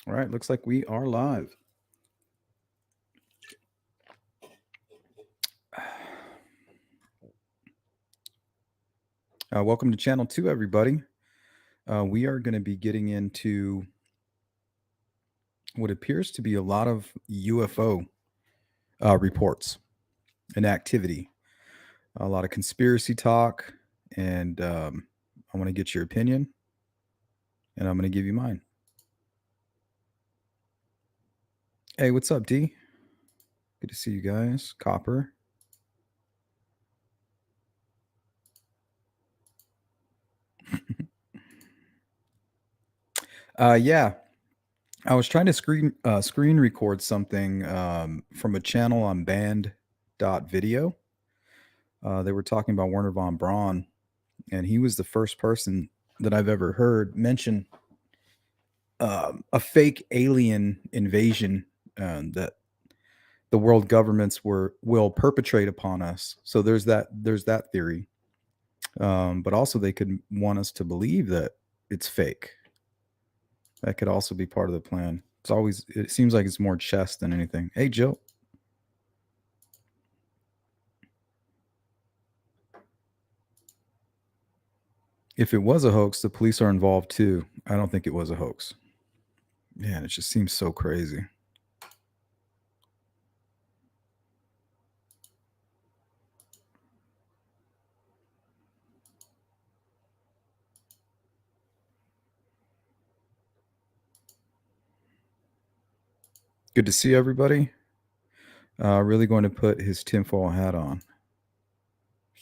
All right, looks like we are live. Welcome to Channel 2, everybody. We are going to be getting into what appears to be a lot of UFO reports and activity, a lot of conspiracy talk, and I want to get your opinion, and I'm going to give you mine. Hey, what's up, D? Good to see you guys. Copper. Yeah, I was trying to screen record something from a channel on band.video. They were talking about Werner von Braun, and he was the first person that I've ever heard mention a fake alien invasion that the world governments will perpetrate upon us. So there's that theory, but also they could want us to believe that it's fake. That could also be part of the plan. It seems like it's more chess than anything. Hey, Jill. If it was a hoax, the police are involved too. I don't think it was a hoax. Man, it just seems so crazy. Good to see everybody. Really going to put his tinfoil hat on.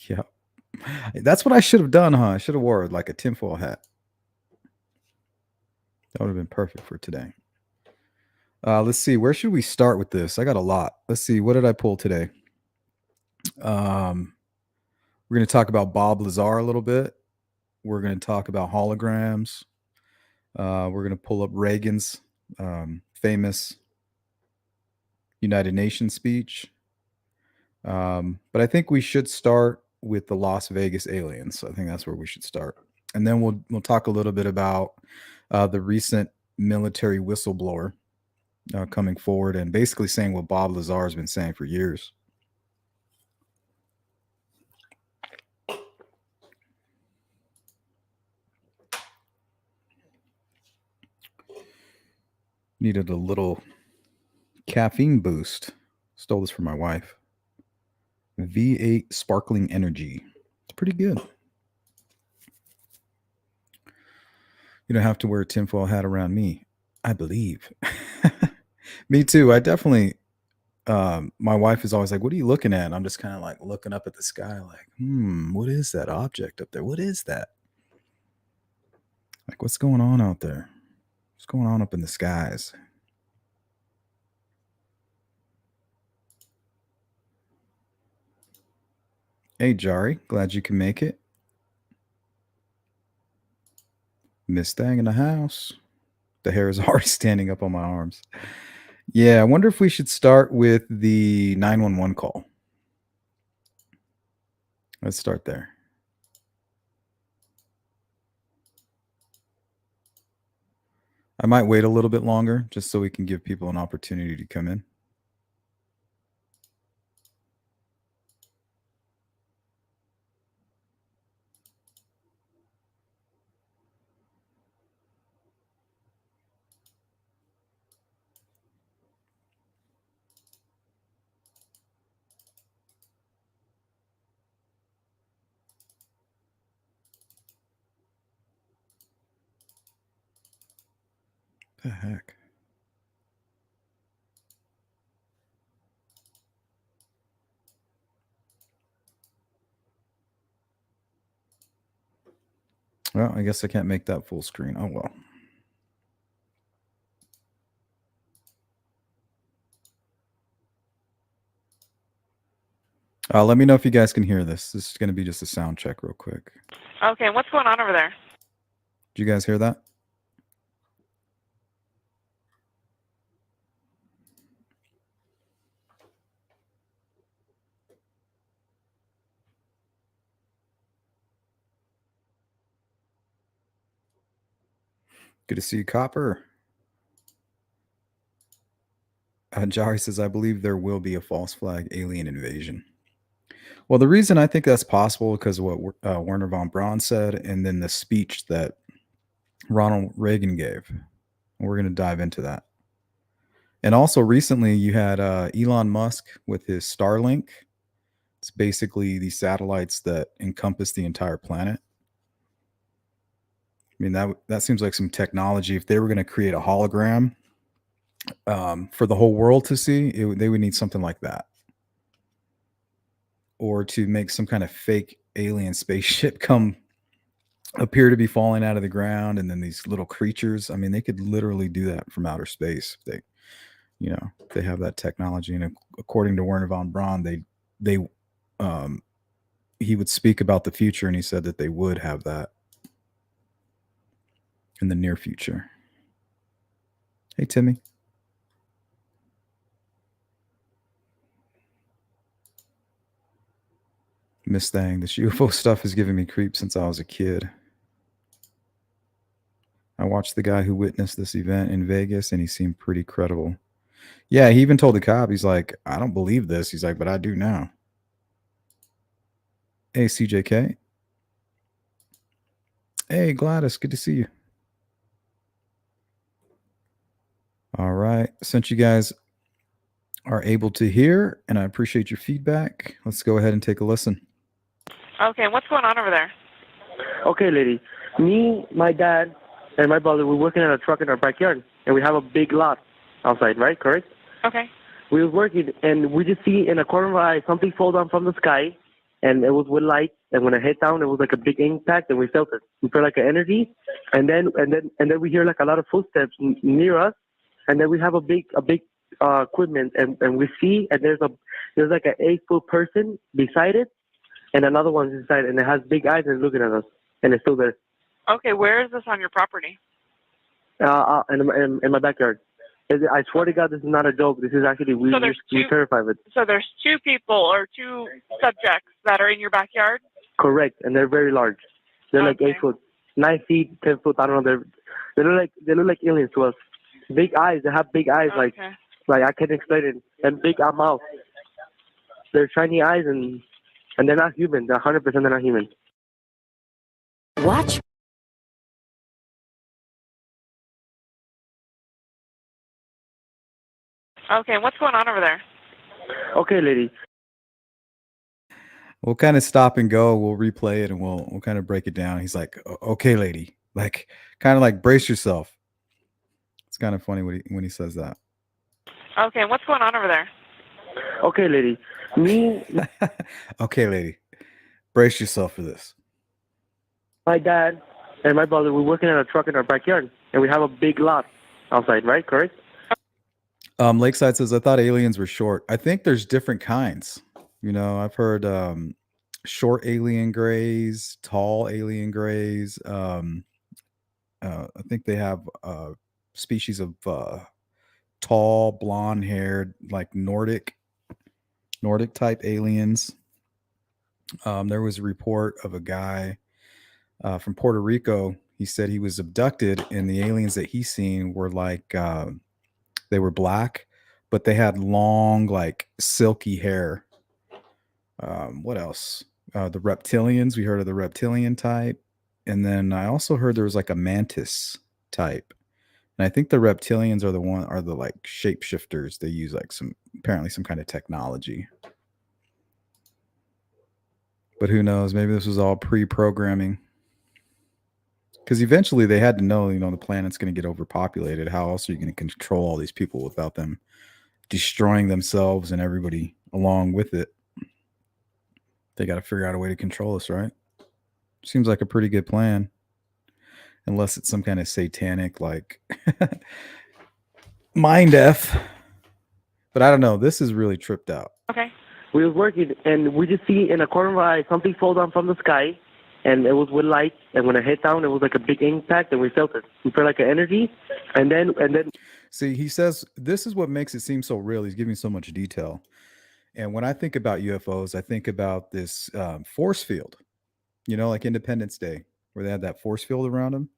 Yeah. That's what I should have done, huh? I should have wore like a tinfoil hat. That would have been perfect for today. Let's see. Where should we start with this? I got a lot. Let's see. What did I pull today? We're going to talk about Bob Lazar a little bit. We're going to talk about holograms. We're going to pull up Reagan's famous United Nations speech. But I think we should start with the Las Vegas aliens. I think that's where we should start, and then we'll talk a little bit about the recent military whistleblower coming forward and basically saying what Bob Lazar has been saying for years. Needed a little caffeine boost. Stole this from my wife. V8 Sparkling Energy. It's pretty good. You don't have to wear a tinfoil hat around me, I believe. Me too. I definitely. My wife is always like, "What are you looking at?" And I'm just kind of like looking up at the sky, like, what is that object up there? What is that? Like, what's going on out there? What's going on up in the skies? Hey, Jari, glad you can make it. Miss Thang in the house. The hair is already standing up on my arms. Yeah, I wonder if we should start with the 911 call. Let's start there. I might wait a little bit longer just so we can give people an opportunity to come in. The heck? Well, I guess I can't make that full screen. Oh well. Let me know if you guys can hear this. This is going to be just a sound check real quick. Okay, what's going on over there? Did you guys hear that? Good to see you, Copper. Jari says, I believe there will be a false flag alien invasion. Well, the reason I think that's possible because of what Werner von Braun said, and then the speech that Ronald Reagan gave. We're going to dive into that. And also, recently, you had Elon Musk with his Starlink. It's basically these satellites that encompass the entire planet. I mean, that seems like some technology. If they were going to create a hologram for the whole world to see, they would need something like that. Or to make some kind of fake alien spaceship come appear to be falling out of the ground, and then these little creatures. I mean, they could literally do that from outer space. If they have that technology. And according to Werner von Braun, he would speak about the future, and he said that they would have that in the near future. Hey, Timmy. Miss Thang, this UFO stuff is giving me creeps since I was a kid. I watched the guy who witnessed this event in Vegas, and he seemed pretty credible. Yeah, he even told the cop, he's like, I don't believe this. He's like, but I do now. Hey, CJK. Hey, Gladys, good to see you. All right. Since you guys are able to hear, and I appreciate your feedback, let's go ahead and take a listen. Okay, what's going on over there? Okay, lady. Me, my dad, and my brother, we're working on a truck in our backyard, and we have a big lot outside, right? Correct? Okay. We were working, and we just see in a corner of our eye something fall down from the sky, and it was with light. And when it hit down, it was like a big impact, and we felt it. We felt like an energy, and then we hear like a lot of footsteps near us, and then we have a big equipment, and we see, and there's like an 8-foot person beside it, and another one's inside, and it has big eyes and it's looking at us, and it's still there. Okay, where is this on your property? In my backyard. I swear to God, this is not a joke. This is actually, we're terrified of it. So there's 2 people or 2 subjects that are in your backyard? Correct, and they're very large. They're like 8 foot, 9 feet, 10 foot. I don't know. They look like aliens to us. Big eyes. They have big eyes, like I can't explain it. And big mouth. They're shiny eyes, and they're not human. They're 100% they're not human. Watch. Okay, what's going on over there? Okay, lady. We'll kind of stop and go. We'll replay it, and we'll kind of break it down. He's like, okay, lady. Like, kind of like, brace yourself. It's kind of funny when he says that. Okay, what's going on over there? Okay, lady. Me. Okay, lady. Brace yourself for this. My dad and my brother, we're working on a truck in our backyard, and we have a big lot outside, right? Correct? Lakeside says, I thought aliens were short. I think there's different kinds. I've heard short alien grays, tall alien grays. I think they have a species of tall, blonde-haired, like Nordic type aliens. There was a report of a guy from Puerto Rico. He said he was abducted, and the aliens that he's seen were like they were black, but they had long, like silky hair. What else? The reptilians. We heard of the reptilian type, and then I also heard there was like a mantis type. And I think the reptilians are the like shapeshifters. They use like apparently some kind of technology. But who knows? Maybe this was all pre-programming. Because eventually they had to know, the planet's going to get overpopulated. How else are you going to control all these people without them destroying themselves and everybody along with it? They got to figure out a way to control us, right? Seems like a pretty good plan. Unless it's some kind of satanic, like, mind F. But I don't know. This is really tripped out. Okay. We were working, and we just see in a corner of our eye something fall down from the sky, and it was with light. And when it hit down, it was like a big impact, and we felt it. We felt like an energy, and then. See, he says this is what makes it seem so real. He's giving so much detail. And when I think about UFOs, I think about this force field. Like Independence Day, where they had that force field around them.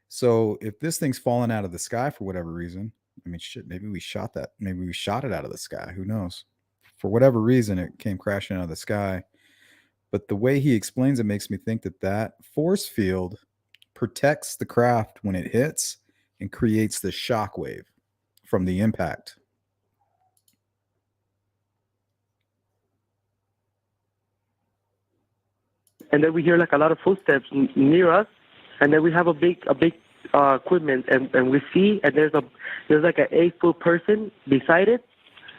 So if this thing's falling out of the sky for whatever reason, I mean, shit, maybe we shot that. Maybe we shot it out of the sky. Who knows? For whatever reason, it came crashing out of the sky. But the way he explains it makes me think that that force field protects the craft when it hits and creates the shock wave from the impact. And then we hear like a lot of footsteps near us, and then we have a big equipment, and we see, and there's like an 8-foot person beside it,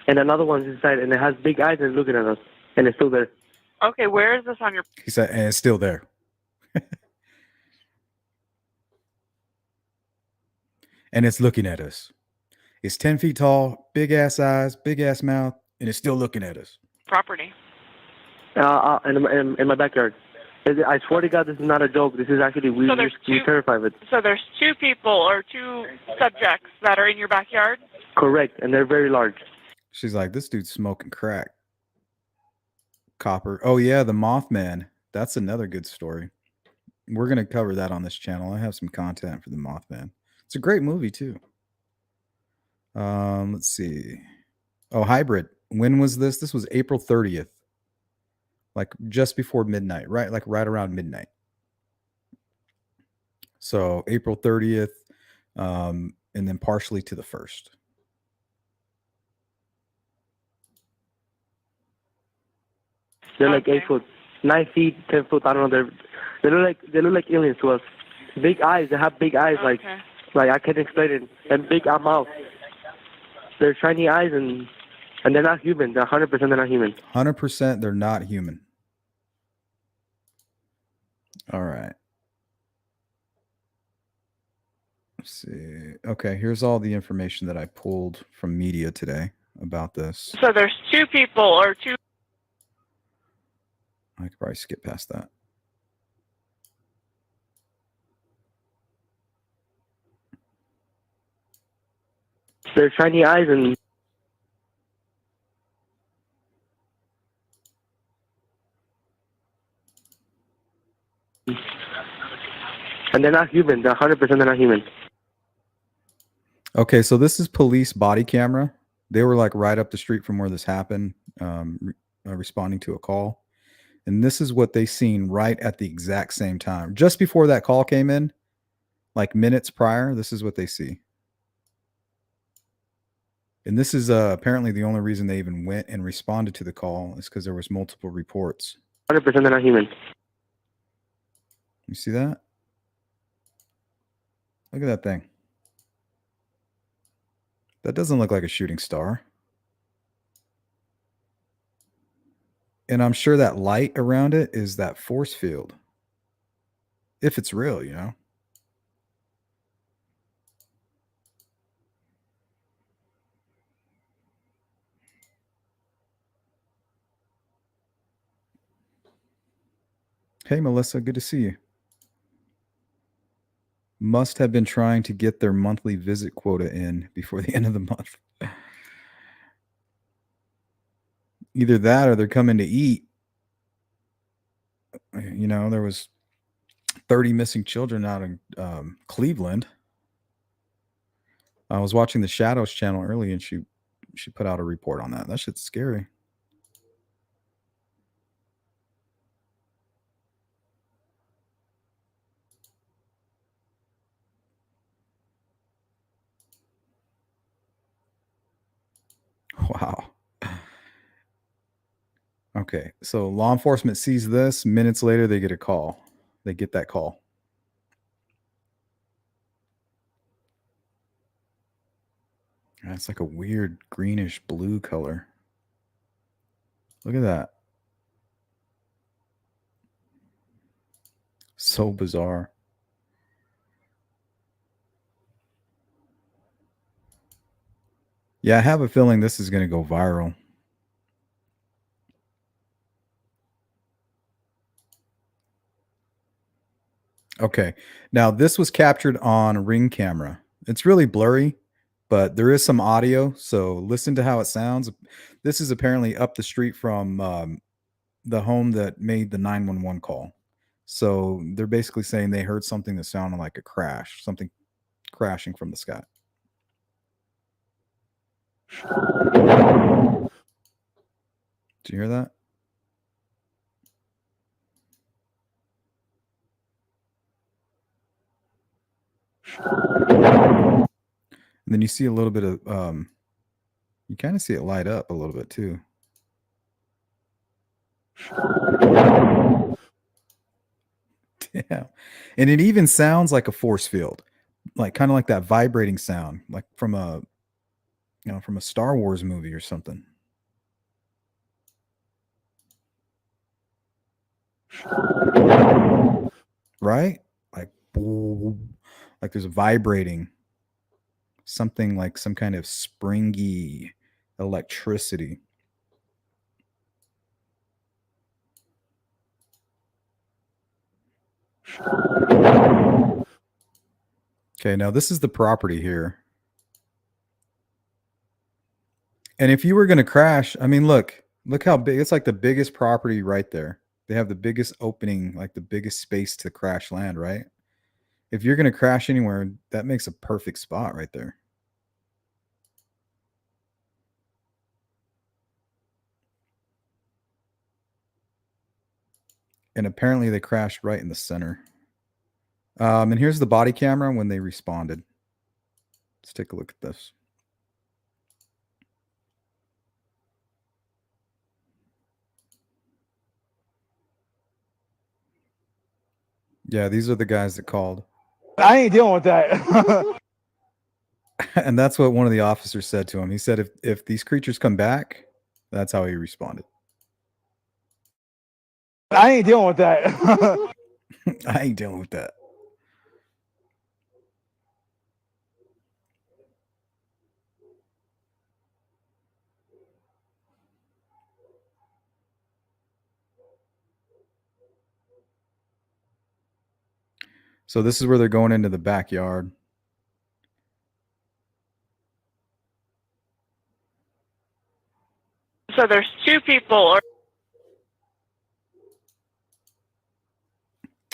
and another one's inside, and it has big eyes and it's looking at us, and it's still there. Okay, where is this on your? He said, and it's still there. And it's looking at us. It's 10 feet tall, big ass eyes, big ass mouth, and it's still looking at us. Property. In my backyard. I swear to God, this is not a joke. This is actually we're terrified of it. So there's 2 people or 2 subjects that are in your backyard? Correct, and they're very large. She's like, this dude's smoking crack. Copper. Oh yeah, the Mothman. That's another good story. We're gonna cover that on this channel. I have some content for the Mothman. It's a great movie too. Let's see. Oh, Hybrid. When was this? This was April 30th. Like just before midnight, right? Like right around midnight. So April 30th, and then partially to the 1st. They're like 8 foot, 9 feet, 10 foot. I don't know. They look like aliens to us. Big eyes. They have big eyes, like I can't explain it. And big mouth. They're shiny eyes, and they're not human. They're 100%. They're not human. 100% they're not human. All right. Let's see. Okay, here's all the information that I pulled from media today about this. So there's 2 people or 2. I could probably skip past that. They're shiny eyes, and they're not human. They're 100%. They're not human. Okay, so this is police body camera. They were like right up the street from where this happened, responding to a call. And this is what they seen right at the exact same time. Just before that call came in, like minutes prior, this is what they see. And this is apparently the only reason they even went and responded to the call is because there was multiple reports. 100%. They're not human. You see that? Look at that thing. That doesn't look like a shooting star. And I'm sure that light around it is that force field. If it's real, you know. Hey, Melissa, good to see you. Must have been trying to get their monthly visit quota in before the end of the month. Either that or they're coming to eat. You know, there was 30 missing children out in Cleveland. I was watching the Shadows channel early, and she put out a report on that. That shit's scary. Wow. Okay, so law enforcement sees this. Minutes later, they get a call. They get that call. It's like a weird greenish blue color. Look at that. So bizarre. Yeah, I have a feeling this is going to go viral. Okay, now this was captured on Ring camera. It's really blurry, but there is some audio, so listen to how it sounds. This is apparently up the street from the home that made the 911 call. So they're basically saying they heard something that sounded like a crash, something crashing from the sky. Did you hear that? And then you see a little bit of you kind of see it light up a little bit too. Yeah. And it even sounds like a force field. Like kind of like that vibrating sound, like from a from a Star Wars movie or something. Right? Like there's a vibrating something, like some kind of springy electricity. Okay, now this is the property here. And if you were going to crash, I mean, look how big. It's like the biggest property right there. They have the biggest opening, like the biggest space to crash land, right? If you're going to crash anywhere, that makes a perfect spot right there. And apparently they crashed right in the center. And here's the body camera when they responded. Let's take a look at this. Yeah, these are the guys that called. I ain't dealing with that. And that's what one of the officers said to him. He said, if these creatures come back, that's how he responded. I ain't dealing with that. I ain't dealing with that. So this is where they're going into the backyard. So there's two people, or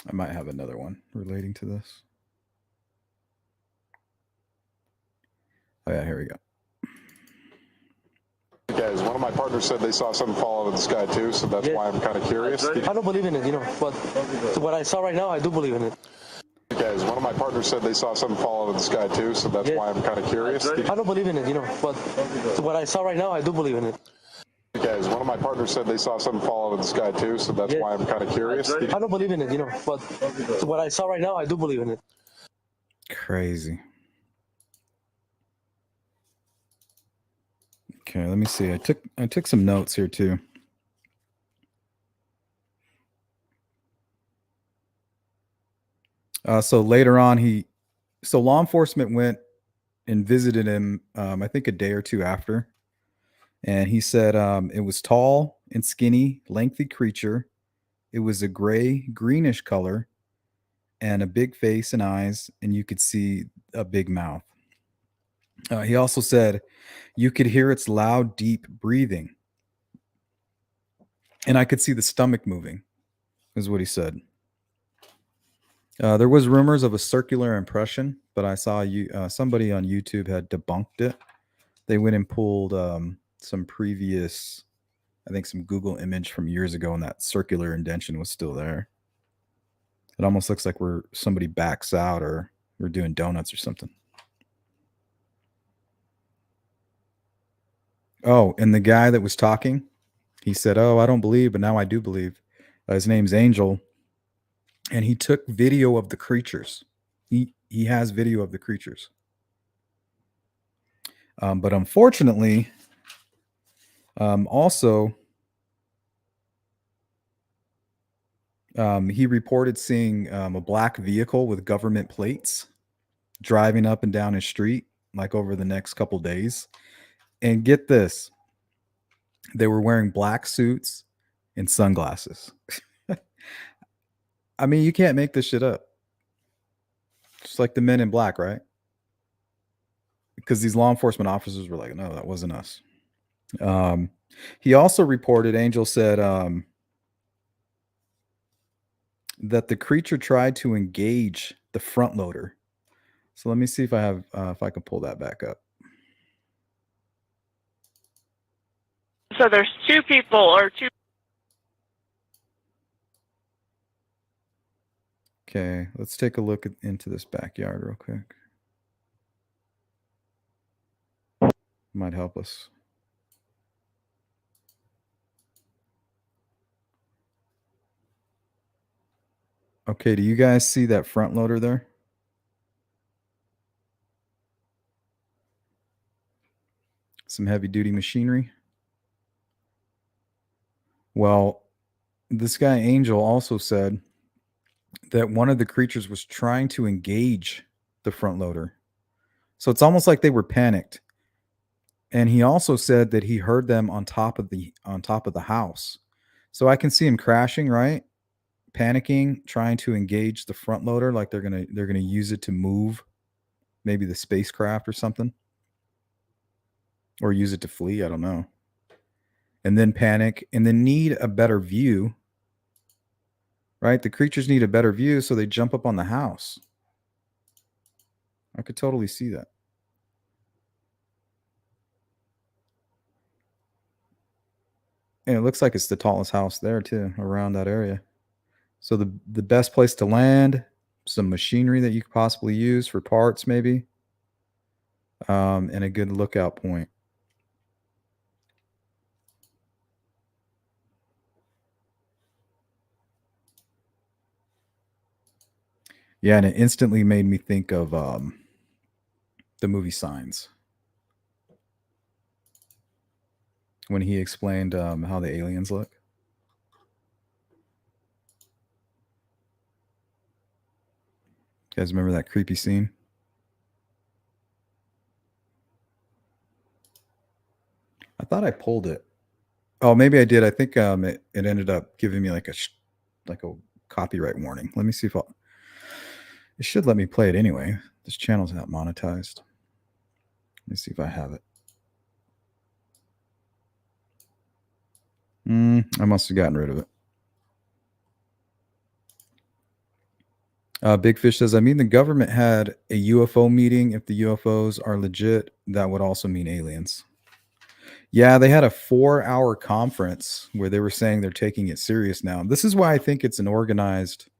I might have another one relating to this. Oh yeah, here we go. Guys, one of my partners said they saw something fall out of the sky too, so that's why I'm kind of curious. I don't believe in it, but what I saw right now, I do believe in it. Guys, one of my partners said they saw something fall out of the sky too, so that's why I'm kind of curious. I don't believe in it, but what I saw right now, I do believe in it. Guys, one of my partners said they saw something fall out of the sky too, so that's why I'm kind of curious. I don't believe in it, but what I saw right now, I do believe in it. Crazy. Okay, let me see. I took some notes here too. So later on, law enforcement went and visited him, I think a day or two after. And he said it was tall and skinny, lengthy creature. It was a gray, greenish color and a big face and eyes, and you could see a big mouth. He also said you could hear its loud, deep breathing. And I could see the stomach moving, is what he said. There was rumors of a circular impression, but I saw somebody on YouTube had debunked it. They went and pulled some previous, I think some Google image from years ago, and that circular indentation was still there. It almost looks like where somebody backs out or we're doing donuts or something. Oh, and the guy that was talking, he said, "Oh, I don't believe, but now I do believe." His name's Angel, and he took video of the creatures. He has video of the creatures. But unfortunately, also, he reported seeing a black vehicle with government plates driving up and down his street, like over the next couple days. And get this, they were wearing black suits and sunglasses. I mean, you can't make this shit up. Just like the Men in Black, right? Because these law enforcement officers were like, no, that wasn't us. He also reported, Angel said, that the creature tried to engage the front loader. So let me see if I have, if I can pull that back up. So there's two people or two. Okay, let's take a look into this backyard real quick. Might help us. Okay, do you guys see that front loader there? Some heavy duty machinery. Well, this guy Angel also said that one of the creatures was trying to engage the front loader. So it's almost like they were panicked. And he also said that he heard them on top of the house. So I can see him crashing, right? Panicking, trying to engage the front loader like they're going to use it to move maybe the spacecraft or something. Or use it to flee, I don't know. And then panic and then need a better view. Right? The creatures need a better view, so they jump up on the house. I could totally see that. And it looks like it's the tallest house there too, around that area. So the best place to land, some machinery that you could possibly use for parts maybe, and a good lookout point. Yeah, and it instantly made me think of the movie Signs. When he explained how the aliens look. You guys remember that creepy scene? I thought I pulled it. Oh, maybe I did. I think it ended up giving me like a copyright warning. Let me see if I'll. It should let me play it anyway. This channel's not monetized. Let me see if I have it. I must have gotten rid of it. Big Fish says, I mean, the government had a UFO meeting. If the UFOs are legit, that would also mean aliens. Yeah, they had a 4-hour conference where they were saying they're taking it serious now. This is why I think it's an organized,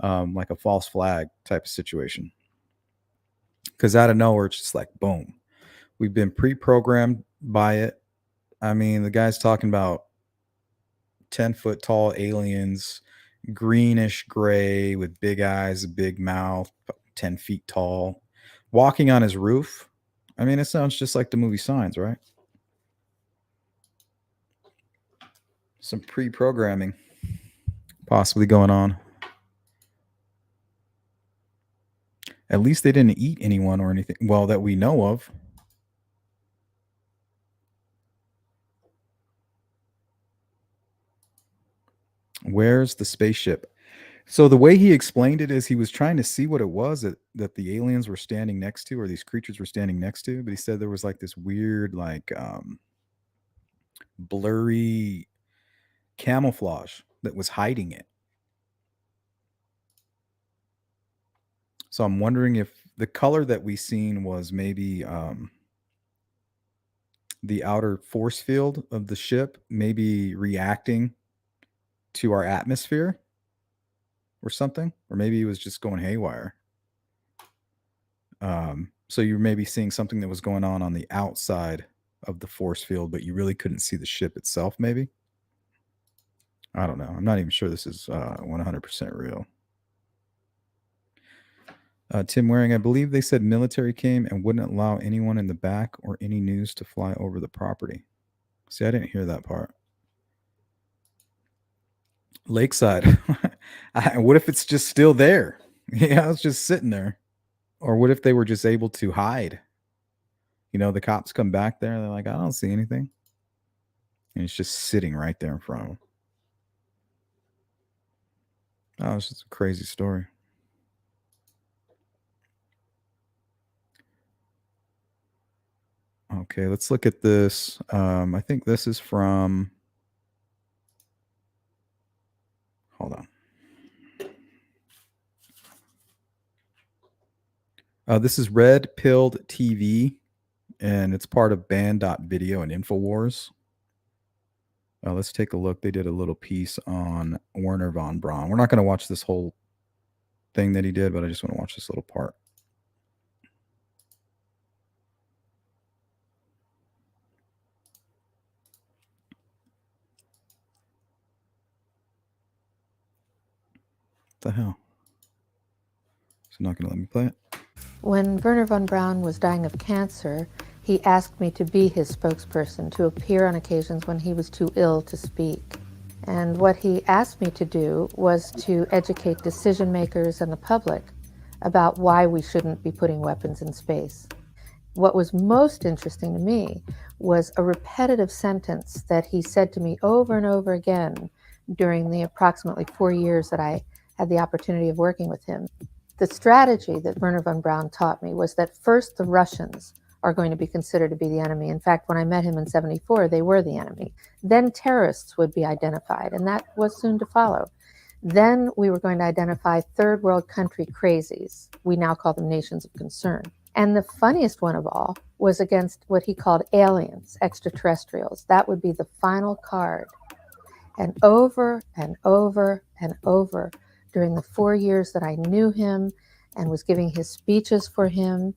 like a false flag type of situation. Because out of nowhere, it's just like, boom. We've been pre-programmed by it. I mean, the guy's talking about 10-foot tall aliens, greenish gray with big eyes, a big mouth, 10 feet tall, walking on his roof. I mean, it sounds just like the movie Signs, right? Some pre-programming possibly going on. At least they didn't eat anyone or anything. Well, that we know of. Where's the spaceship? So the way he explained it is he was trying to see what it was that the aliens were standing next to, or these creatures were standing next to. But he said there was like this weird, like blurry camouflage that was hiding it. So I'm wondering if the color that we seen was maybe the outer force field of the ship, maybe reacting to our atmosphere or something, or maybe it was just going haywire. So you're maybe seeing something that was going on the outside of the force field, but you really couldn't see the ship itself, maybe. I don't know. I'm not even sure this is 100% real. Tim Waring, I believe they said military came and wouldn't allow anyone in the back or any news to fly over the property. See, I didn't hear that part. Lakeside. What if it's just still there? Yeah, it's just sitting there. Or what if they were just able to hide? You know, the cops come back there. They're like, I don't see anything. And it's just sitting right there in front of them. Oh, it's just a crazy story. Okay, let's look at this. I think this is from... Hold on. This is Red Pilled TV, and it's part of Band.video and InfoWars. Let's take a look. They did a little piece on Werner von Braun. We're not going to watch this whole thing that he did, but I just want to watch this little part. What the hell? It's not going to let me play it. When Werner von Braun was dying of cancer, he asked me to be his spokesperson, to appear on occasions when he was too ill to speak. And what he asked me to do was to educate decision makers and the public about why we shouldn't be putting weapons in space. What was most interesting to me was a repetitive sentence that he said to me over and over again during the approximately 4 years that I had the opportunity of working with him. The strategy that Werner von Braun taught me was that first the Russians are going to be considered to be the enemy. In fact, when I met him in '74, they were the enemy. Then terrorists would be identified, and that was soon to follow. Then we were going to identify third world country crazies. We now call them nations of concern. And the funniest one of all was against what he called aliens, extraterrestrials. That would be the final card. And over and over and over, during the 4 years that I knew him and was giving his speeches for him,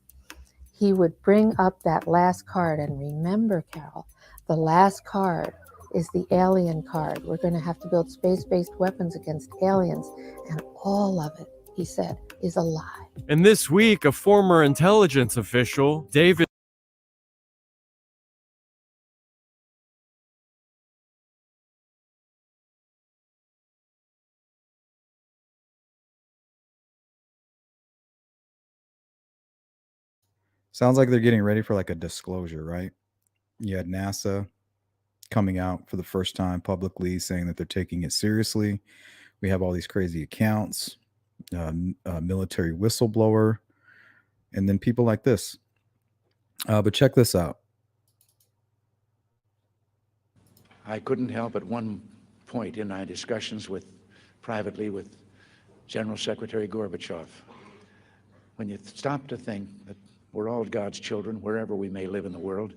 he would bring up that last card. And remember, Carol, the last card is the alien card. We're going to have to build space-based weapons against aliens. And all of it, he said, is a lie. And this week, a former intelligence official, David Sounds like they're getting ready for like a disclosure, right? You had NASA coming out for the first time publicly saying that they're taking it seriously. We have all these crazy accounts, a military whistleblower, and then people like this. But check this out. I couldn't help at one point in my discussions privately with General Secretary Gorbachev, when you stop to think that we're all God's children, wherever we may live in the world,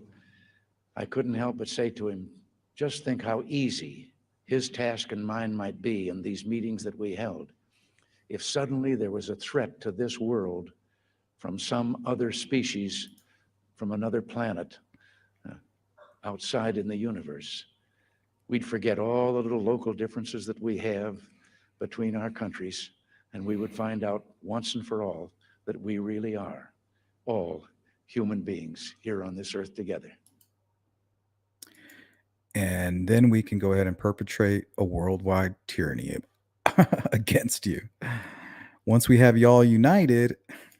I couldn't help but say to him, just think how easy his task and mine might be in these meetings that we held if suddenly there was a threat to this world from some other species, from another planet, outside in the universe. We'd forget all the little local differences that we have between our countries, and we would find out once and for all that we really are all human beings here on this earth together. And then we can go ahead and perpetrate a worldwide tyranny against you. Once we have you all united,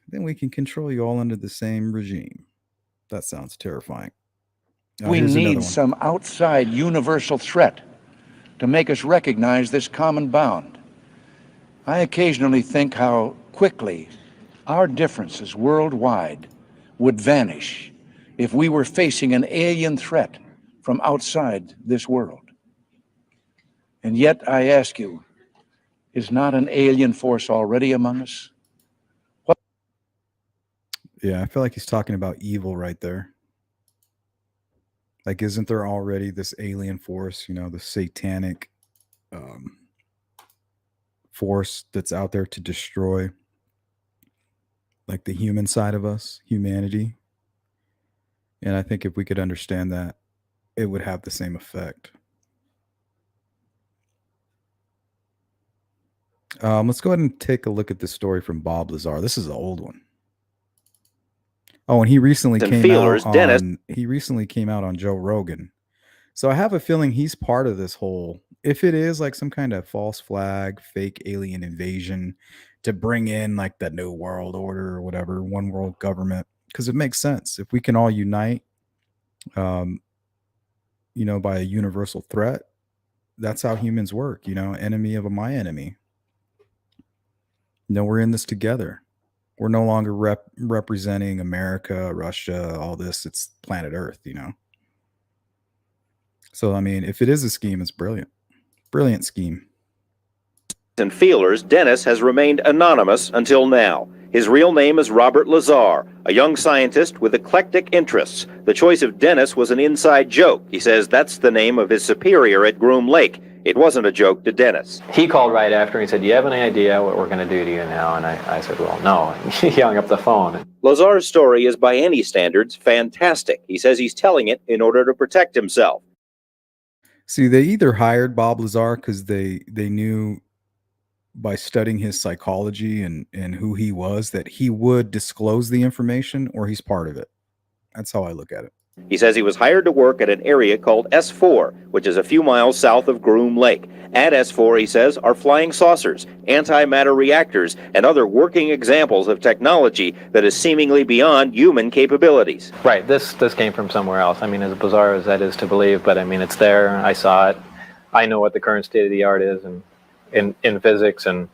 then we can control you all under the same regime. That sounds terrifying. We need some outside universal threat to make us recognize this common bound. I occasionally think how quickly our differences worldwide would vanish if we were facing an alien threat from outside this world. And yet, I ask you, is not an alien force already among us? Yeah, I feel like he's talking about evil right there. Like, isn't there already this alien force, you know, the satanic force that's out there to destroy like the human side of us, humanity? And I think if we could understand that, it would have the same effect. Let's go ahead and take a look at this story from Bob Lazar. This is an old one. Oh, and he recently came out on Joe Rogan. So I have a feeling he's part of this whole, if it is like some kind of false flag, fake alien invasion to bring in like the new world order or whatever, one world government, because it makes sense. If we can all unite, you know, by a universal threat, that's how humans work, you know, enemy of my enemy. You know, we're in this together. We're no longer representing America, Russia, all this. It's planet Earth, you know. So, I mean, if it is a scheme, it's brilliant. Brilliant scheme. And feelers, Dennis has remained anonymous until now. His real name is Robert Lazar, a young scientist with eclectic interests. The choice of Dennis was an inside joke. He says that's the name of his superior at Groom Lake. It wasn't a joke to Dennis. He called right after and he said, "Do you have any idea what we're going to do to you now?" And I said, "Well, no." And he hung up the phone. Lazar's story is by any standards fantastic. He says he's telling it in order to protect himself. See, they either hired Bob Lazar because they knew by studying his psychology and who he was that he would disclose the information, or he's part of it. That's how I look at it. He says he was hired to work at an area called S4, which is a few miles south of Groom Lake. At S4, he says, are flying saucers, antimatter reactors, and other working examples of technology that is seemingly beyond human capabilities. Right, this came from somewhere else. I mean, as bizarre as that is to believe, but I mean, it's there. I saw it. I know what the current state of the art is in physics, and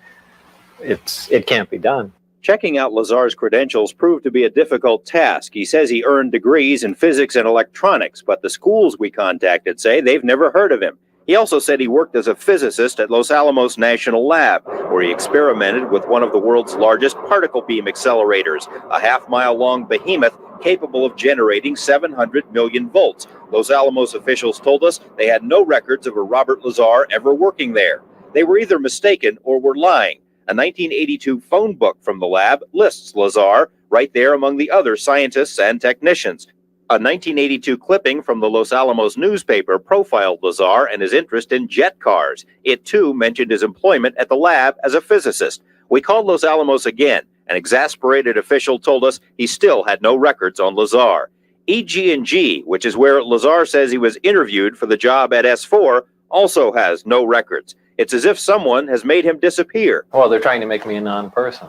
it can't be done. Checking out Lazar's credentials proved to be a difficult task. He says he earned degrees in physics and electronics, but the schools we contacted say they've never heard of him. He also said he worked as a physicist at Los Alamos National Lab, where he experimented with one of the world's largest particle beam accelerators, a half-mile-long behemoth capable of generating 700 million volts. Los Alamos officials told us they had no records of a Robert Lazar ever working there. They were either mistaken or were lying. A 1982 phone book from the lab lists Lazar right there among the other scientists and technicians. A 1982 clipping from the Los Alamos newspaper profiled Lazar and his interest in jet cars. It, too, mentioned his employment at the lab as a physicist. We called Los Alamos again. An exasperated official told us he still had no records on Lazar. EG&G, which is where Lazar says he was interviewed for the job at S4, also has no records. It's as if someone has made him disappear. Well, they're trying to make me a non-person.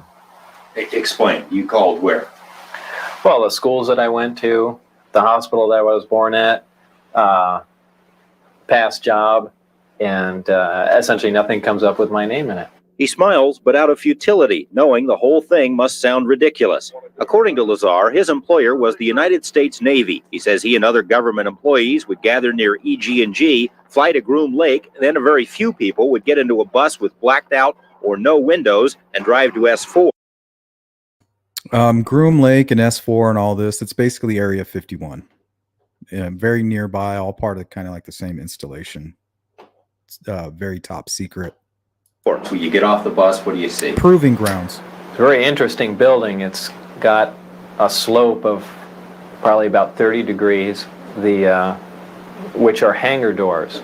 Explain. You called where? Well, the schools that I went to, the hospital that I was born at, past job, and essentially nothing comes up with my name in it. He smiles, but out of futility, knowing the whole thing must sound ridiculous. According to Lazar, his employer was the United States Navy. He says he and other government employees would gather near EG&G, fly to Groom Lake, and then a very few people would get into a bus with blacked out or no windows and drive to S4. Groom Lake and S4 and all this, it's basically Area 51. Very nearby, all part of kind of like the same installation. It's, very top secret. When you get off the bus, what do you see? Proving grounds. It's a very interesting building. It's got a slope of probably about 30 degrees, which are hangar doors.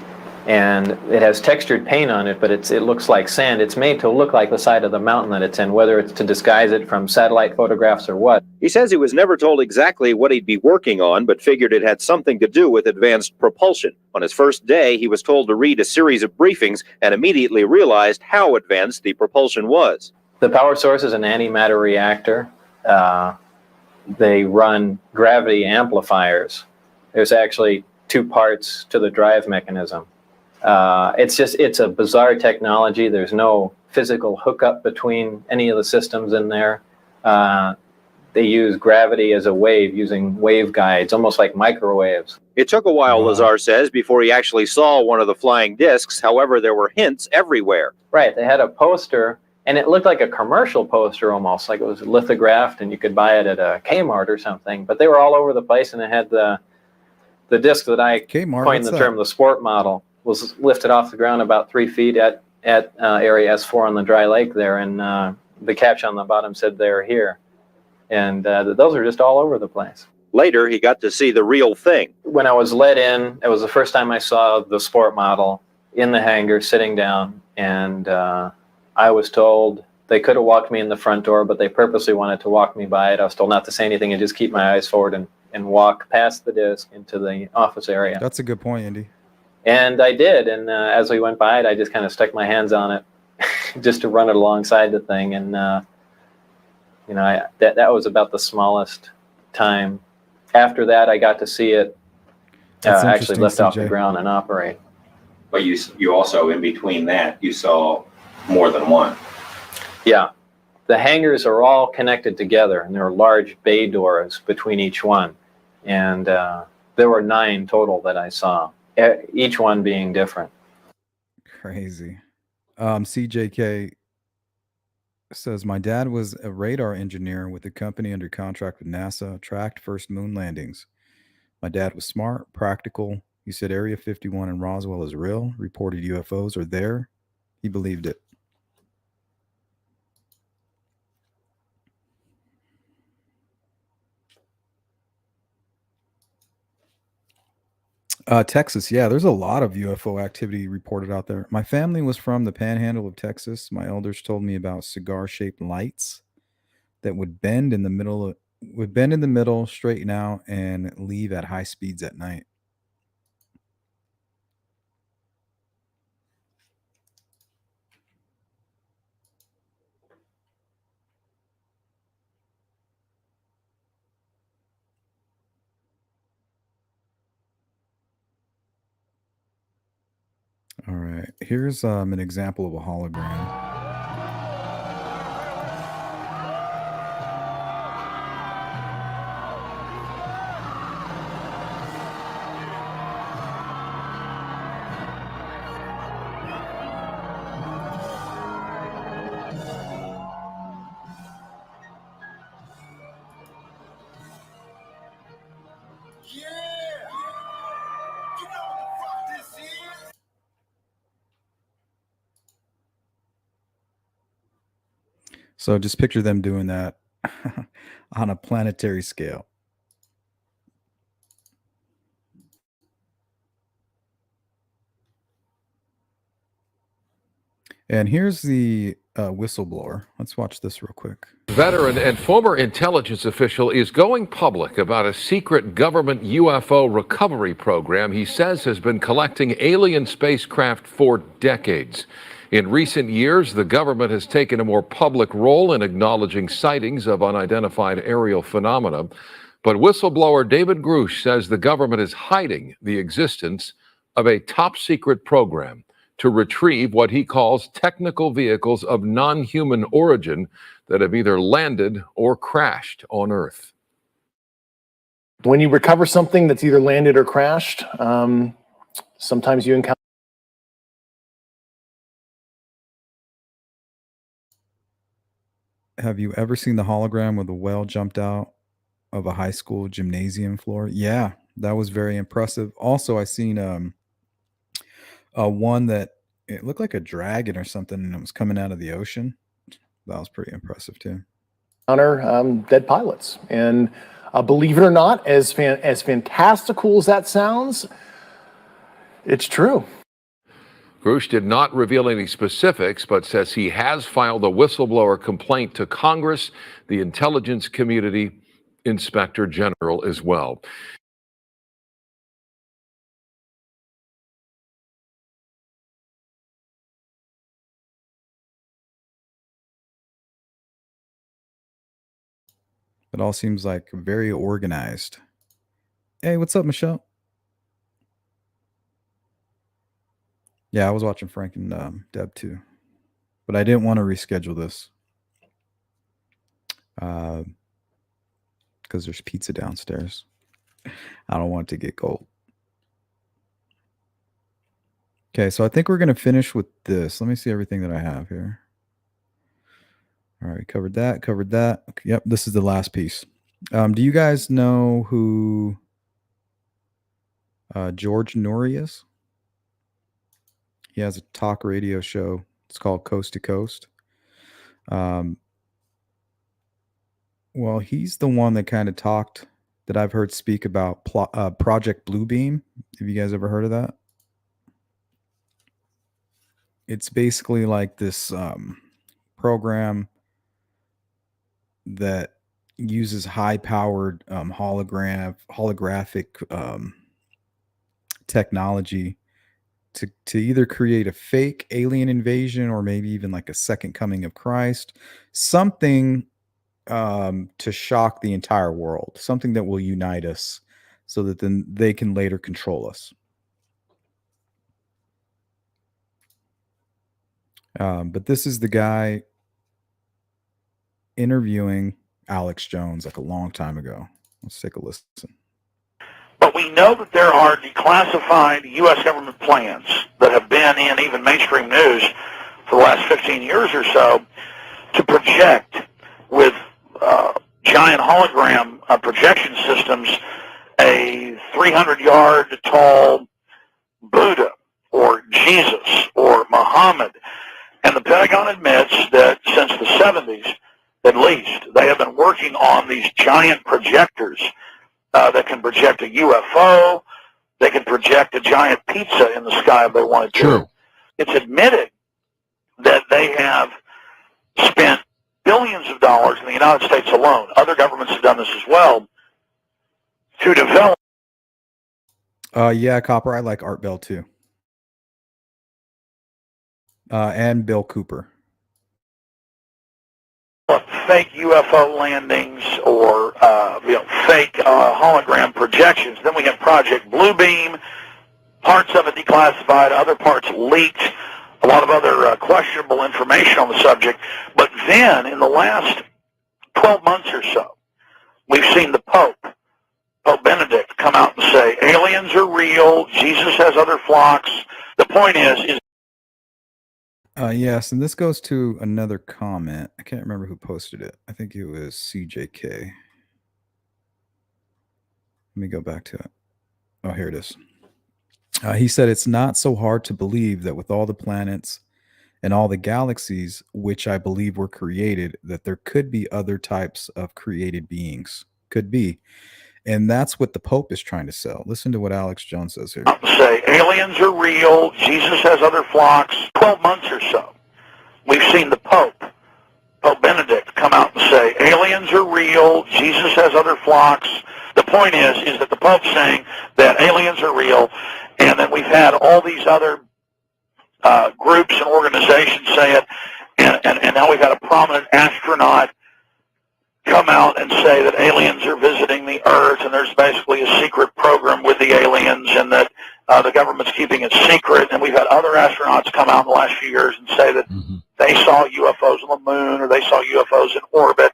And it has textured paint on it, but it looks like sand. It's made to look like the side of the mountain that it's in, whether it's to disguise it from satellite photographs or what. He says he was never told exactly what he'd be working on, but figured it had something to do with advanced propulsion. On his first day, he was told to read a series of briefings and immediately realized how advanced the propulsion was. The power source is an antimatter reactor. They run gravity amplifiers. There's actually two parts to the drive mechanism. It's a bizarre technology. There's no physical hookup between any of the systems in there. They use gravity as a wave, using waveguides, almost like microwaves. It took a while, Lazar says, before he actually saw one of the flying discs. However, there were hints everywhere. Right. They had a poster, and it looked like a commercial poster almost, like it was lithographed, and you could buy it at a Kmart or something. But they were all over the place, and it had the disc that I coined the term, the sport model, was lifted off the ground about 3 feet at area S4 on the dry lake there, and the caption on the bottom said, "They're here." And those are just all over the place. Later, he got to see the real thing. When I was let in, it was the first time I saw the sport model in the hangar sitting down, and I was told they could have walked me in the front door, but they purposely wanted to walk me by it. I was told not to say anything and just keep my eyes forward and walk past the disc into the office area. That's a good point, Andy. And I did, and as we went by it, I just kind of stuck my hands on it just to run it alongside the thing, and that was about the smallest time. After that, I got to see it actually lift off the ground and operate. But you also, in between that, you saw more than one. Yeah. The hangars are all connected together, and there are large bay doors between each one. And there were 9 total that I saw, each one being different. Crazy. CJK, says my dad was a radar engineer with a company under contract with NASA, tracked first moon landings. My dad was smart, practical. He said Area 51 in Roswell is real, reported UFOs are there. He believed it. Texas, yeah, there's a lot of UFO activity reported out there. My family was from the panhandle of Texas. My elders told me about cigar-shaped lights that would bend in the middle, straighten out, and leave at high speeds at night. All right, here's an example of a hologram. So just picture them doing that on a planetary scale. And here's the whistleblower. Let's watch this real quick. Veteran and former intelligence official is going public about a secret government UFO recovery program he says has been collecting alien spacecraft for decades. In recent years, the government has taken a more public role in acknowledging sightings of unidentified aerial phenomena. But whistleblower David Grush says the government is hiding the existence of a top secret program to retrieve what he calls technical vehicles of non-human origin that have either landed or crashed on Earth. When you recover something that's either landed or crashed, sometimes you encounter. Have you ever seen the hologram where the whale jumped out of a high school gymnasium floor? Yeah, that was very impressive. Also, I seen one that it looked like a dragon or something, and it was coming out of the ocean. That was pretty impressive too. Dead pilots, and believe it or not, as fantastical as that sounds, it's true. Grush did not reveal any specifics, but says he has filed a whistleblower complaint to Congress, the intelligence community, Inspector General as well. It all seems like very organized. Hey, what's up, Michelle? Yeah, I was watching Frank and Deb too, but I didn't want to reschedule this because there's pizza downstairs. I don't want it to get cold. Okay, so I think we're going to finish with this. Let me see everything that I have here. All right, covered that. Okay, yep, this is the last piece. Do you guys know who George Noory is? He has a talk radio show. It's called Coast to Coast. Well, he's the one that kind of talked, that I've heard speak about Project Bluebeam. Have you guys ever heard of that? It's basically like this program that uses high-powered holographic technology to either create a fake alien invasion or maybe even like a second coming of Christ, something to shock the entire world, something that will unite us so that then they can later control us. But this is the guy interviewing Alex Jones like a long time ago. Let's take a listen. But we know that there are declassified U.S. government plans that have been in even mainstream news for the last 15 years or so to project with giant hologram projection systems a 300-yard tall Buddha or Jesus or Muhammad. And the Pentagon admits that since the 70s, at least, they have been working on these giant projectors that can project a UFO. They can project a giant pizza in the sky if they wanted to. True. It's admitted that they have spent billions of dollars in the United States alone. Other governments have done this as well to develop. Yeah, Copper. I like Art Bell too. And Bill Cooper. Fake UFO landings or fake hologram projections. Then we have Project Bluebeam, parts of it declassified, other parts leaked, a lot of other questionable information on the subject. But then in the last 12 months or so, we've seen the Pope Benedict, come out and say, aliens are real, Jesus has other flocks. The point is Yes, and this goes to another comment. I can't remember who posted it. I think it was CJK. Let me go back to it. Oh, here it is. He said, it's not so hard to believe that with all the planets and all the galaxies, which I believe were created, that there could be other types of created beings. Could be. And that's what the Pope is trying to sell. Listen to what Alex Jones says here. say aliens are real, Jesus has other flocks. 12 months or so, we've seen the Pope Benedict, come out and say aliens are real, Jesus has other flocks. The point is that the Pope's saying that aliens are real, and then we've had all these other groups and organizations say it, and now we've had a prominent astronaut come out and say that aliens are visiting the Earth, and there's basically a secret program with the aliens, and that the government's keeping it secret. And we've had other astronauts come out in the last few years and say that they saw UFOs on the moon, or they saw UFOs in orbit.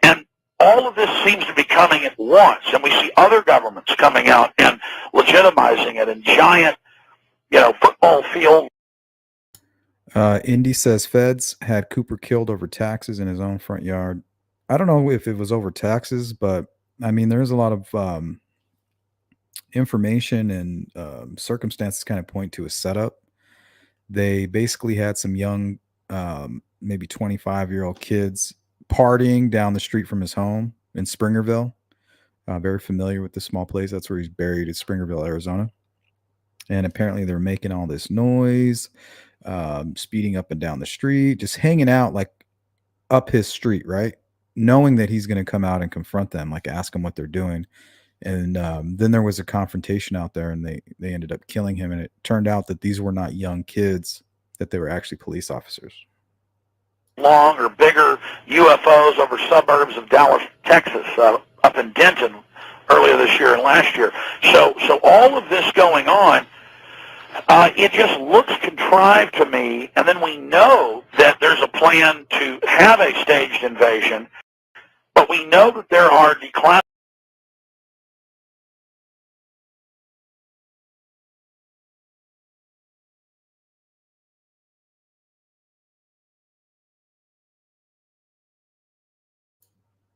And all of this seems to be coming at once, and we see other governments coming out and legitimizing it in giant, football field. Indy says feds had Cooper killed over taxes in his own front yard. I don't know if it was over taxes, but I mean, there's a lot of information and circumstances kind of point to a setup. They basically had some young, maybe 25-year-old kids partying down the street from his home in Springerville. Very familiar with the small place. That's where he's buried, in Springerville, Arizona. And apparently they're making all this noise, speeding up and down the street, just hanging out like up his street, right? Knowing that he's going to come out and confront them, like ask them what they're doing. And then there was a confrontation out there, and they ended up killing him. And it turned out that these were not young kids, that they were actually police officers. Long or bigger UFOs over suburbs of Dallas, Texas, up in Denton earlier this year and last year. So all of this going on, it just looks contrived to me, and then we know that there's a plan to have a staged invasion, but we know that there are declassified.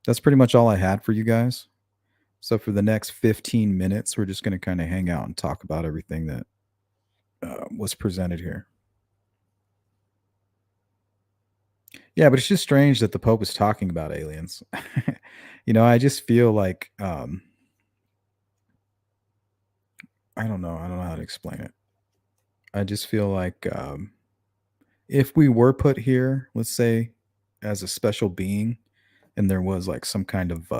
That's pretty much all I had for you guys. So for the next 15 minutes, we're just going to kind of hang out and talk about everything that was presented here. Yeah, but it's just strange that the Pope is talking about aliens. I just feel like I don't know how to explain it. I just feel like if we were put here, let's say, as a special being, and there was like some kind of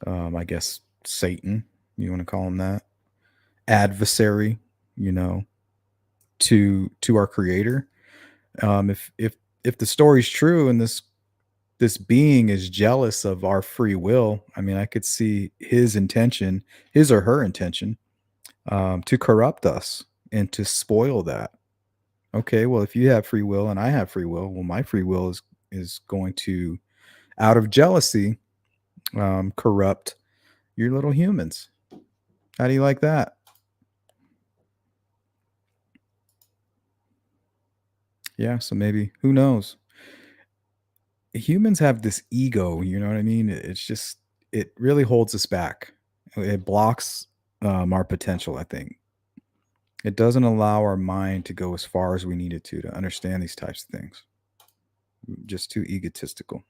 I guess Satan, you want to call him that, adversary, to our creator. If the story's true and this being is jealous of our free will, I mean, I could see his or her intention, to corrupt us and to spoil that. Okay, well, if you have free will and I have free will, well, my free will is going to, out of jealousy, corrupt your little humans. How do you like that? Yeah, so maybe, who knows? Humans have this ego, you know what I mean? It's just, it really holds us back. It blocks our potential, I think. It doesn't allow our mind to go as far as we need it to understand these types of things. Just too egotistical.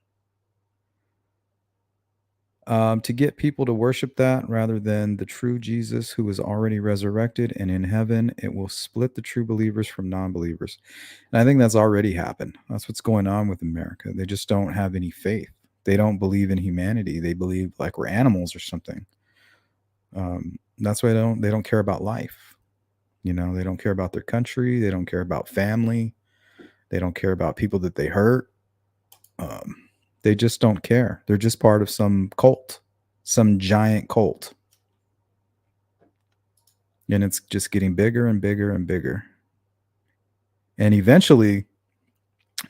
To get people to worship that rather than the true Jesus who is already resurrected and in heaven, it will split the true believers from non-believers. And I think that's already happened. That's what's going on with America. They just don't have any faith. They don't believe in humanity. They believe like we're animals or something. That's why they don't care about life. You know, they don't care about their country. They don't care about family. They don't care about people that they hurt. They just don't care. They're just part of some cult, some giant cult. And it's just getting bigger and bigger and bigger. And eventually,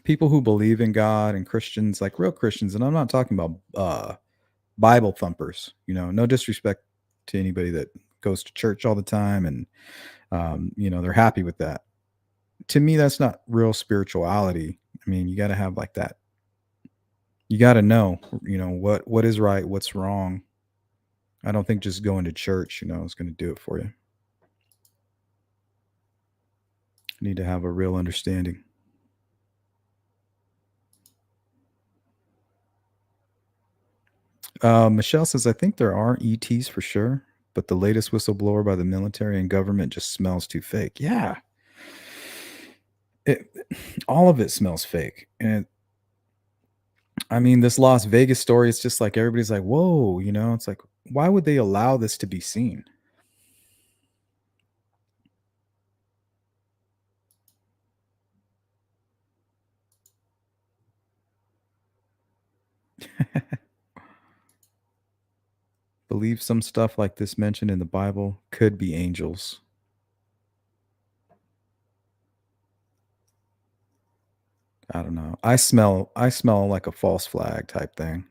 people who believe in God and Christians, like real Christians, and I'm not talking about Bible thumpers, you know, no disrespect to anybody that goes to church all the time and, you know, they're happy with that. To me, that's not real spirituality. I mean, you got to have like that. You got to know, you know, what is right, what's wrong. I don't think just going to church, you know, is going to do it for you. You need to have a real understanding. Michelle says, I think there are ETs for sure, but the latest whistleblower by the military and government just smells too fake. Yeah. All of it smells fake. And I mean, this Las Vegas story, it's just like everybody's like, whoa, you know, it's like, why would they allow this to be seen? Believe some stuff like this mentioned in the Bible could be angels. I don't know. I smell like a false flag type thing.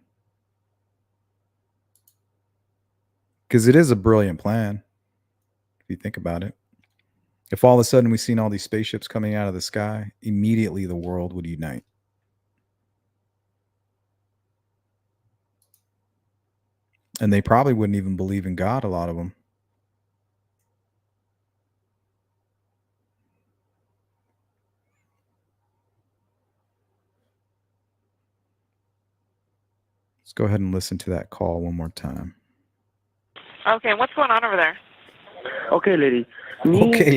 Because it is a brilliant plan, if you think about it. If all of a sudden we seen all these spaceships coming out of the sky, immediately the world would unite. And they probably wouldn't even believe in God, a lot of them. Let's go ahead and listen to that call one more time. Okay, what's going on over there? Okay, lady.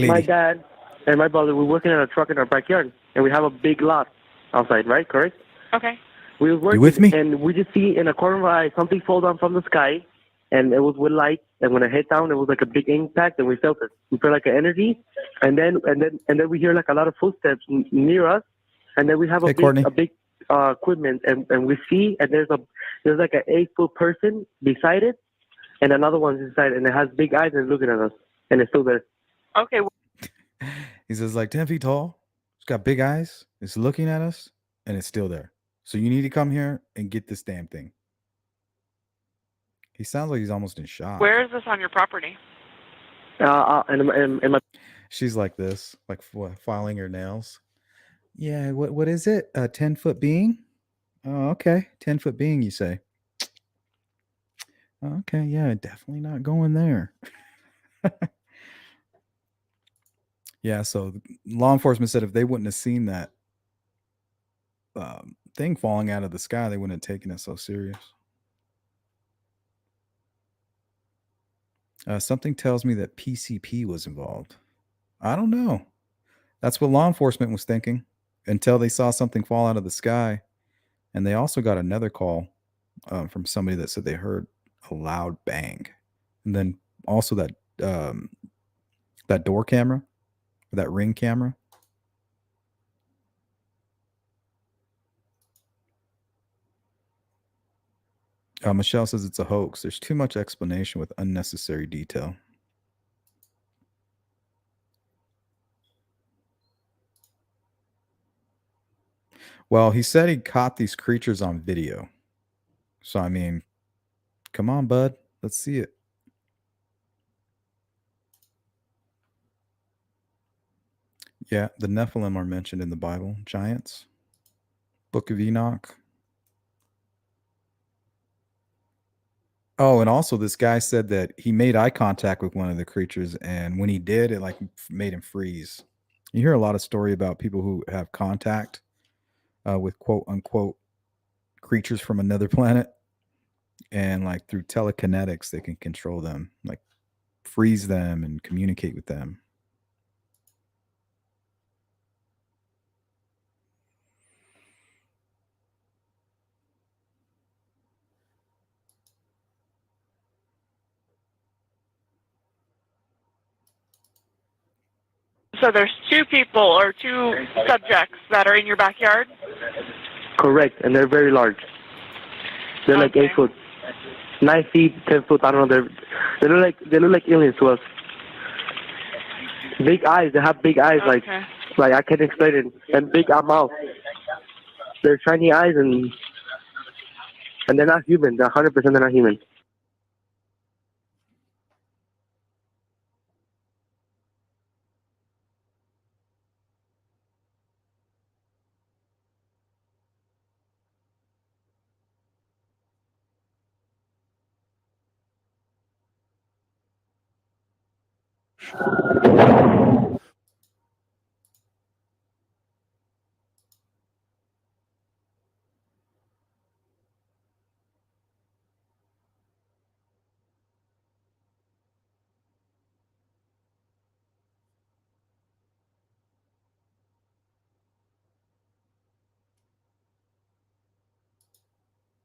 My dad, and my brother, we're working on a truck in our backyard, and we have a big lot outside, right? Correct? Okay. We were working, You with me? and we just see in a corner of our eye something fall down from the sky, and it was with light. And when it hit down, it was like a big impact, and we felt it. We felt like an energy, and then we hear like a lot of footsteps near us, and then we have a big equipment, and we see, and there's like an 8-foot person beside it, and another one's inside, and it has big eyes and looking at us, and it's still there. Okay. He says like 10 feet tall. It's got big eyes. It's looking at us, and it's still there. So you need to come here and get this damn thing. He sounds like he's almost in shock. Where is this on your property? In my. She's like this, like filing her nails. Yeah, what is it? A 10-foot being? Oh, okay. 10-foot being, you say. Okay, yeah, definitely not going there. Yeah, so law enforcement said if they wouldn't have seen that thing falling out of the sky, they wouldn't have taken it so serious. Something tells me that PCP was involved. I don't know. That's what law enforcement was thinking until they saw something fall out of the sky. And they also got another call from somebody that said they heard a loud bang. And then also that that door camera, or that ring camera. Michelle says it's a hoax. There's too much explanation with unnecessary detail. Well, he said he caught these creatures on video. So, I mean, come on, bud. Let's see it. Yeah, the Nephilim are mentioned in the Bible. Giants. Book of Enoch. Oh, and also this guy said that he made eye contact with one of the creatures, and when he did, it like made him freeze. You hear a lot of story about people who have contact with quote unquote creatures from another planet, and like through telekinetics, they can control them, like freeze them and communicate with them. So there's two people or two subjects that are in your backyard? Correct, and they're very large. They're like 8 foot, 9 feet, 10 foot. I don't know. They look like aliens to us. Big eyes. They have big eyes, like I can't explain it. And big mouth. They're shiny eyes, and they're not human. They're 100% they're not human.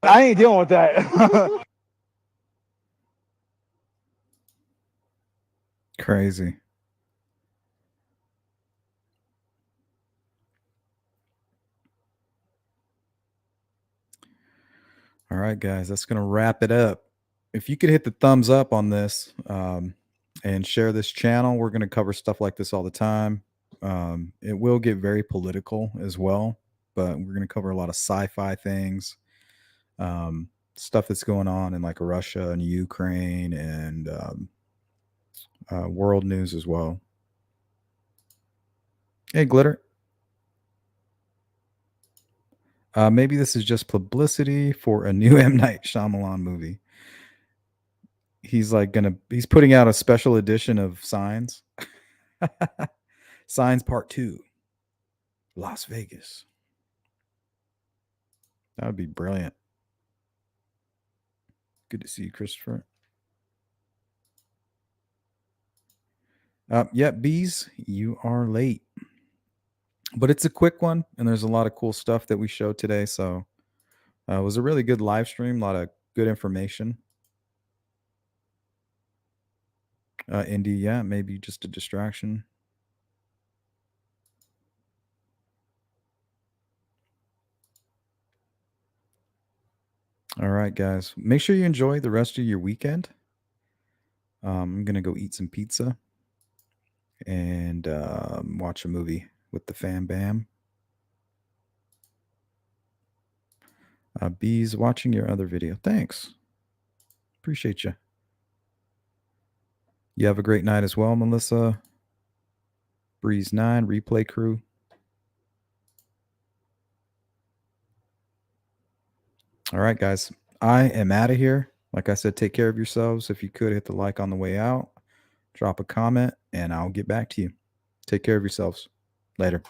I ain't dealing with that. Crazy. All right, guys, that's going to wrap it up. If you could hit the thumbs up on this and share this channel, we're going to cover stuff like this all the time. It will get very political as well, but we're going to cover a lot of sci-fi things, stuff that's going on in like Russia and Ukraine, and world news as well. Hey, Glitter. Maybe this is just publicity for a new M. Night Shyamalan movie. He's putting out a special edition of Signs. Signs Part 2. Las Vegas. That would be brilliant. Good to see you, Christopher. Yep, Bees, you are late. But it's a quick one, and there's a lot of cool stuff that we showed today. So it was a really good live stream, a lot of good information. Indy, yeah, maybe just a distraction. All right, guys. Make sure you enjoy the rest of your weekend. I'm going to go eat some pizza and watch a movie with the fam bam. Bees, watching your other video. Thanks. Appreciate you. You have a great night as well, Melissa. Breeze 9, replay crew. All right, guys. I am out of here. Like I said, take care of yourselves. If you could, hit the like on the way out. Drop a comment, and I'll get back to you. Take care of yourselves. Later.